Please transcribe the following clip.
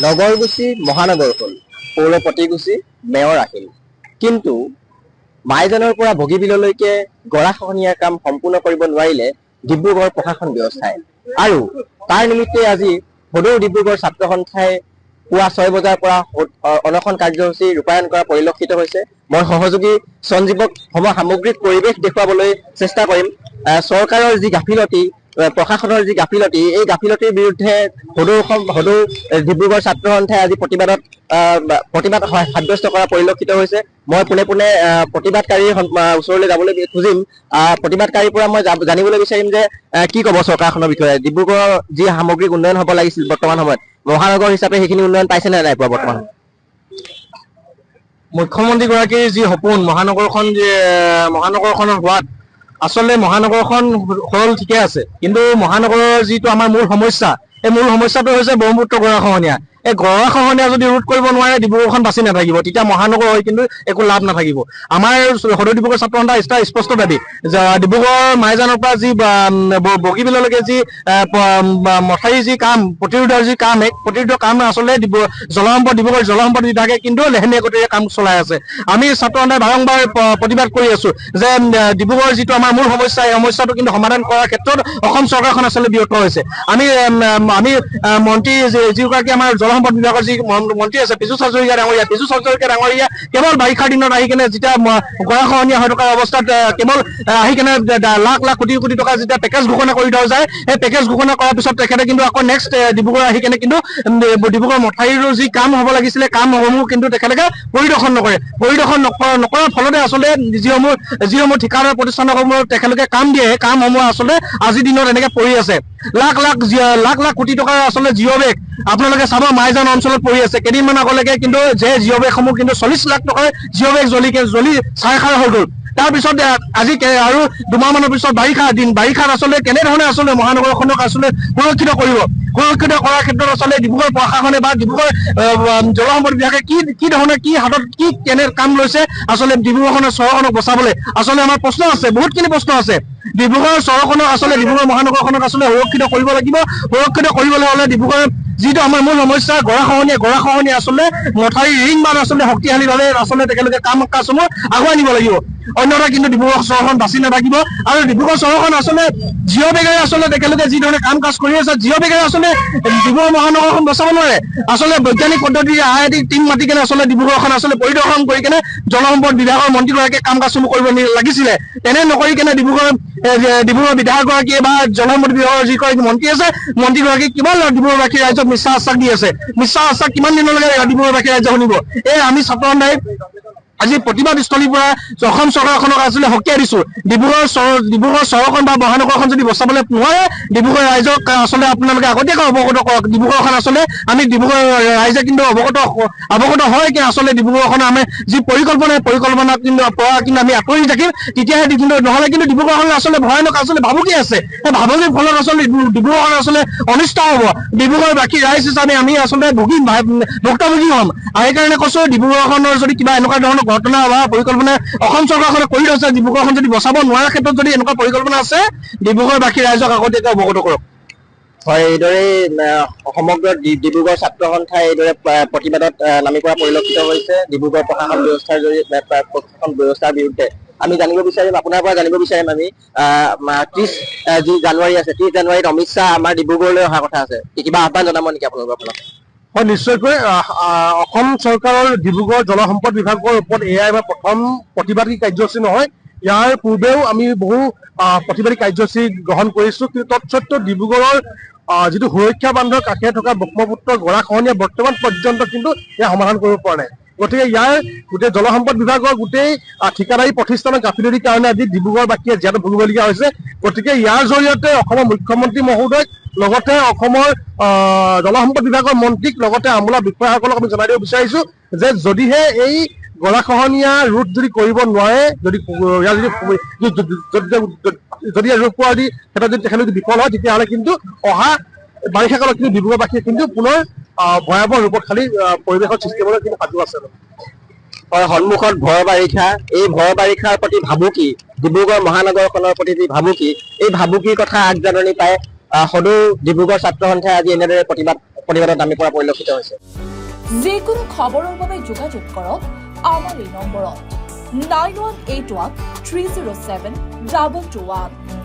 নগৰগুচি মহানগৰ হ'ল, পৌৰপতিগুচি মেয়ৰ আহিল। কিন্তু মাইজানৰ পৰা বগীবিললৈকে গৰাখহনীয়াৰ কাম সম্পূৰ্ণ কৰিব নোৱাৰিলে ডিব্ৰুগড় প্ৰশাসন ব্যৱস্থাই। আৰু তাৰ নিমিত্তে আজি সদৌ ডিব্ৰুগড় ছাত্ৰ সন্থাই পুৱা 6 বজাৰ পৰা অনশন কাৰ্যসূচী ৰূপায়ণ কৰা পৰিলক্ষিত হৈছে। মই সহযোগী সঞ্জীৱক সামগ্ৰিক পৰিৱেশ দেখুৱাবলৈ চেষ্টা কৰিম। চৰকাৰৰ যি গাফিলতি, প্ৰশাসনৰ যি গাফিলতি, এই গাফিলতিৰ বিৰুদ্ধে সদৌ ডিব্ৰুগড় ছাত্ৰ সন্থাই আজি প্ৰতিবাদ সাব্যস্ত কৰা পৰিলক্ষিত হৈছে। মই পোনে পোনে প্ৰতিবাদকাৰীৰ ওচৰলৈ যাবলৈ খুজিম। প্ৰতিবাদকাৰীৰ পৰা মই জানিবলৈ বিচাৰিম যে কি ক'ব চৰকাৰখনৰ বিষয়ে। ডিব্ৰুগড়ৰ যি সামগ্ৰিক উন্নয়ন হ'ব লাগিছিল বৰ্তমান সময়ত, মহানগৰ হিচাপে সেইখিনি উন্নয়ন পাইছে নে নাই পোৱা বৰ্তমান? মুখ্যমন্ত্ৰীগৰাকীৰ যি সপোন মহানগৰখনৰ হোৱাত, আচলতে মহানগৰখন হ'ল ঠিকে আছে, কিন্তু মহানগৰৰ যিটো আমাৰ মূল সমস্যা, এই মূল সমস্যাটো হৈছে ব্ৰহ্মপুত্ৰ গৰাখহনীয়া। এই গৰাখহনীয়া যদি ৰোধ কৰিব নোৱাৰে ডিব্ৰুগড়খন বাচি নাথাকিব, তেতিয়া মহানগৰ হৈ কিন্তু একো লাভ নাথাকিব। আমাৰ সদৌ ডিব্ৰুগড় ছাত্ৰ সন্থাৰ স্পষ্ট দাবী যে ডিব্ৰুগড় মাইজানৰ পৰা যি বগীবিললৈকে যি মথাউৰি যি কাম, প্ৰতিৰোধৰ যি কাম, এই প্ৰতিৰোধৰ কাম আচলতে ডিব্ৰুগড় জলসম্পদ বিভাগে কিন্তু লেহেমীয়া গতিৰে কাম চলাই আছে। আমি ছাত্ৰ সন্থাই বাৰম্বাৰ প্ৰতিবাদ কৰি আছো যে ডিব্ৰুগড়ৰ যিটো আমাৰ মূল সমস্যা, এই সমস্যাটো কিন্তু সমাধান কৰাৰ ক্ষেত্ৰত অসম চৰকাৰখন আচলতে ব্যৰ্থ হৈছে। আমি মন্ত্ৰী যিগৰাকী আমাৰ জলসম্পদ বিভাগৰ যি মন্ত্ৰী আছে পীযুষ হাজৰিকা ডাঙৰীয়া কেৱল বাৰিষাৰ দিনত আহি কেনে যেতিয়া গৰাখহনীয়া হৈ থকা অৱস্থাত কেৱল আহি কেনে লাখ লাখ কোটি কোটি টকা যেতিয়া পেকেজ ঘোষণা কৰি দিয়া যায়, সেই পেকেজ ঘোষণা কৰাৰ পিছত তেখেতে কিন্তু আকৌ নেক্সট ডিব্ৰুগড় আহি কেনে কিন্তু ডিব্ৰুগড় মথাউৰিৰ যি কাম হ'ব লাগিছিলে, কামসমূহ কিন্তু তেখেতে পৰিদৰ্শন নকৰে। পৰিদৰ্শন নকৰাৰ ফলতে আচলতে যিসমূহ ঠিকাদাৰ প্ৰতিষ্ঠানসমূহ তেখেতলোকে কাম দিয়ে, সেই কামসমূহ আচলতে আজিৰ দিনত এনেকে পৰি আছে। লাখ লাখ কোটি টকাৰ আচলতে জিঅ' বেগ আপোনালোকে চাব মাইজান অঞ্চলত পৰি আছে। কেইদিনমান আগলৈকে কিন্তু জিঅ' বেগসমূহ কিন্তু 40 লাখ টকাৰ জিঅ' বেগ জ্বলি ছাইখাৰ হৈ গ'ল। তাৰপিছত আজি আৰু দুমাহমানৰ পিছত বাৰিষাত আচলতে কেনেধৰণে আচলতে মহানগৰখনক আচলতে সুৰক্ষিত কৰাৰ ক্ষেত্ৰত আচলতে ডিব্ৰুগড় প্ৰশাসনে বা ডিব্ৰুগড় জলসম্পদ বিভাগে কি ধৰণে কেনে কাম লৈছে আচলতে ডিব্ৰুগড়খনৰ চহৰখনক বচাবলৈ। আচলতে আমাৰ প্ৰশ্ন আছে, বহুতখিনি প্ৰশ্ন আছে। ডিব্ৰুগড় চহৰখনক আচলতে ডিব্ৰুগড় মহানগৰখনক আচলতে সুৰক্ষিত কৰিব লাগিব। সুৰক্ষিত কৰিবলৈ হ'লে ডিব্ৰুগড় যিটো আমাৰ মূল সমস্যা গৰাখহনীয়া আচলতে মথাউৰি ৰিং বান্ধ আচলতে শক্তিশালীভাৱে আচলতে তেখেতলোকে কাম কাজসমূহ আগুৱাই নিব লাগিব। অন্যথা কিন্তু ডিব্ৰুগড় চহৰখন বাচি নাথাকিব। আৰু ডিব্ৰুগড় চহৰখন আচলতে জিঅ' বেগেৰে আচলতে তেখেতলোকে যি ধৰণে কাম কাজ কৰি আছে, জিঅ' বেগেৰে আচলতে ডিব্ৰুগড় মহানগৰখন বচাব নোৱাৰে। আচলতে বৈজ্ঞানিক পদ্ধতিৰে IIT টিম মাতি কেনে আচলতে ডিব্ৰুগড়খন আচলতে পৰিদৰ্শন কৰি কেনে জলসম্পদ বিভাগৰ মন্ত্ৰীগৰাকীয়ে কাম কাজসমূহ কৰিব লাগিছিলে। তেনে নকৰি কেনে ডিব্ৰুগড় বিধায়কগৰাকীয়ে বা জলসম্পদ বিভাগৰ যিগৰাকী মন্ত্ৰী আছে, মন্ত্ৰীগৰাকীক কিমান ডিব্ৰুগড়বাসী ৰাইজক মিছা আশ্বাস দি আছে। মিছা আশ্বাস কিমান দিনলৈকে ডিব্ৰুগড়বাসী ৰাইজে শুনিব? আমি ছাত্ৰ সন্থাই আজি প্ৰতিবাদস্থলীৰ পৰা অসম চৰকাৰখনক আচলতে সকীয়াই দিছো। ডিব্ৰুগড় চহৰখন বা মহানগৰখন যদি বচাবলৈ নোৱাৰে, ডিব্ৰুগড় ৰাইজক আচলতে আপোনালোকে আগতীয়াকৈ অৱগত কৰক। ডিব্ৰুগড়খন আচলতে ডিব্ৰুগড় ৰাইজে কিন্তু অৱগত হয় কি আচলতে ডিব্ৰুগড়খন আমি যি পৰিকল্পনা কিন্তু আমি আঁতৰি থাকিম, তেতিয়াহে কিন্তু নহ'লে কিন্তু ডিব্ৰুগড়খন আচলতে ভয়ানক আচলতে ভাবুকি আছে। সেই ভাবুকিৰ ফলত আচলতে ডিব্ৰুগড়খন আচলতে অনিষ্ট হ'ব। ডিব্ৰুগড়বাসী ৰাইজ হিচাপে আমি আচলতে ভুক্তভোগী হ'ম। আৰু সেইকাৰণে কৈছো ডিব্ৰুগড়খনৰ যদি কিবা এনেকুৱা ধৰণৰ ঘটনা বা পৰিকল্পনা অসম চৰকাৰখনে কৰি থৈছে, ডিব্ৰুগড়খন যদি বচাব নোৱাৰাৰ ক্ষেত্ৰত যদি এনেকুৱা পৰিকল্পনা আছে, ডিব্ৰুগড়বাসী ৰাইজক আগতীয়াকৈ অৱগত কৰক। হয়, এইদৰে সমগ্ৰ ডিব্ৰুগড় ছাত্ৰ সন্থাই এইদৰে প্ৰতিবাদত নামি পৰা পৰিলক্ষিত হৈছে ডিব্ৰুগড় প্ৰশাসন ব্যৱস্থাৰ বিৰুদ্ধে। আমি আপোনাৰ পৰা জানিব বিচাৰিম আমি 30 যি জানুৱাৰী আছে, 30 জানুৱাৰীত অমিত শ্বাহ আমাৰ ডিব্ৰুগড়লৈ অহা কথা আছে। কিবা আহ্বান জনাব নেকি আপোনালোকৰ ফালৰ? হয়, নিশ্চয়কৈ। অসম চৰকাৰৰ ডিব্ৰুগড় জলসম্পদ বিভাগৰ ওপৰত এয়াই আমাৰ প্ৰথম প্ৰতিবাদী কাৰ্যসূচী নহয়। ইয়াৰ পূৰ্বেও আমি বহু প্ৰতিবাদী কাৰ্যসূচী গ্ৰহণ কৰিছো, কিন্তু তৎসত্ত্বেও ডিব্ৰুগড়ৰ যিটো সুৰক্ষা বান্ধৰ কাষে থকা ব্ৰহ্মপুত্ৰৰ গৰাখহনীয়া বৰ্তমান পৰ্যন্ত কিন্তু ইয়াৰ সমাধান কৰিব পৰা নাই। গতিকে ইয়াৰ গোটেই জলসম্পদ বিভাগৰ গোটেই ঠিকাদাৰী প্ৰতিষ্ঠানৰ গাফিলতিৰ কাৰণে আজি ডিব্ৰুগড়বাসীয়ে জীয়াতু ভুগিবলগীয়া হৈছে। গতিকে ইয়াৰ জৰিয়তে অসমৰ মুখ্যমন্ত্ৰী মহোদয়ক লগতে অসমৰ জলসম্পদ বিভাগৰ মন্ত্ৰীক লগতে আমোলা বিষয়াসকলক আমি জনাই দিব বিচাৰিছো যে যদিহে এই গৰাখহনীয়া ৰোধ যদি কৰিব নোৱাৰে, যদি ৰোধ কৰাৰ ক্ষেত্ৰত যদি তেখেত যদি বিফল হয়, তেতিয়াহ'লে কিন্তু অহা বাৰিষা কালত কিন্তু ডিব্ৰুগড়বাসীয়ে কিন্তু পুনৰ ভয়াৱহ ৰূপত খালি পৰিৱেশৰ সৃষ্টি কৰিবলৈ কিন্তু সাজু আছে। হয়, সন্মুখত ভয় বাৰিষা, এই ভয় বাৰিষাৰ প্ৰতি ভাবুকি, ডিব্ৰুগড় মহানগৰখনৰ প্ৰতি যি ভাবুকি, এই ভাবুকিৰ কথা আগজাননী পাই সদৌ ডিব্ৰুগড় ছাত্ৰ সন্থাই আজি এনেদৰে প্ৰতিবাদত নামি পৰা পৰিলক্ষিত হৈছে। যিকোনো খবৰৰ বাবে যোগাযোগ কৰক আমাৰ এই নম্বৰত 9181 307 221।